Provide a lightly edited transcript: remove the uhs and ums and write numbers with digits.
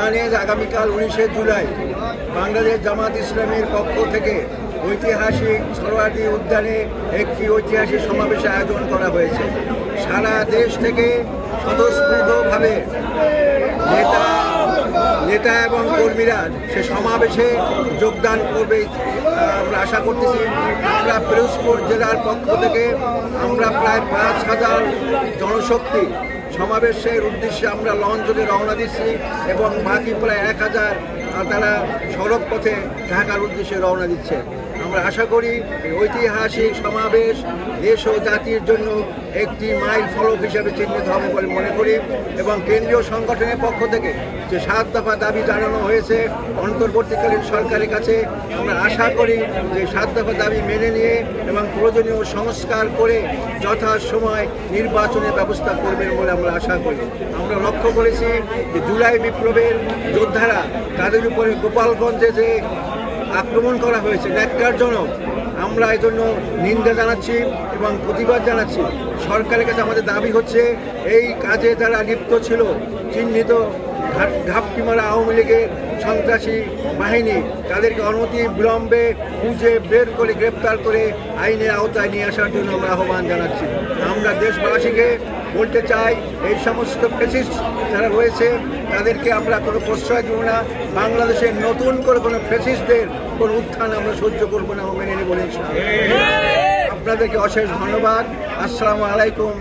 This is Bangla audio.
জানেন আগামীকাল 19শে জুলাই বাংলাদেশ জামাত ইসলামের পক্ষ থেকে ঐতিহাসিক সোহরাওয়ার্দী উদ্যানে একটি ঐতিহাসিক সমাবেশের আয়োজন করা হয়েছে। সারা দেশ থেকে স্বতঃস্ফূর্তভাবে নেতা এবং কর্মীরা সে সমাবেশে যোগদান করবে আমরা আশা করতেছি। আমরা পিরোজপুর জেলার পক্ষ থেকে আমরা প্রায় 5,000 জনশক্তি সমাবেশের উদ্দেশ্যে আমরা লঞ্চে রওনা দিচ্ছি এবং বাকি প্রায় 1,000 তারা সড়ক পথে ঢাকার উদ্দেশ্যে রওনা দিচ্ছে। আমরা আশা করি ঐতিহাসিক সমাবেশ দেশ ও জাতির জন্য একটি মাইল ফলক হিসেবে চিহ্নিত হবে বলে মনে করি এবং কেন্দ্রীয় সংগঠনের পক্ষ থেকে যে 7 দফা দাবি জানানো হয়েছে অন্তর্বর্তীকালীন সরকারের কাছে, আমরা আশা করি যে 7 দফা দাবি মেনে নিয়ে এবং প্রয়োজনীয় সংস্কার করে যথাসময় নির্বাচনের ব্যবস্থা করবেন বলে আমরা আশা করি। আমরা লক্ষ্য করেছি যে জুলাই বিপ্লবের যোদ্ধারা তাদের উপরে গোপালগঞ্জে যে আক্রমণ করা হয়েছে ন্যাক্কারজনক, আমরা এজন্য নিন্দা জানাচ্ছি এবং প্রতিবাদ জানাচ্ছি। সরকারের কাছে আমাদের দাবি হচ্ছে এই কাজে যারা লিপ্ত ছিল চিহ্নিত ঘাপটিমারা আওয়ামী লীগের সন্ত্রাসী বাহিনী তাদেরকে অনতি বিলম্বে খুঁজে বের করে গ্রেপ্তার করে আইনের আওতায় নিয়ে আসার জন্য আমরা আহ্বান জানাচ্ছি। আমরা দেশবাসীকে বলতে চাই এই সমস্ত ফ্যাসিস্ট যারা রয়েছে তাদেরকে আমরা কোনো প্রশ্রয় দেব না। বাংলাদেশের নতুন করে কোনো ফ্যাসিস্টদের কোনো উত্থান আমরা সহ্য করবো না, মেনে নেব না। আপনাদেরকে অশেষ ধন্যবাদ। আসসালামু আলাইকুম।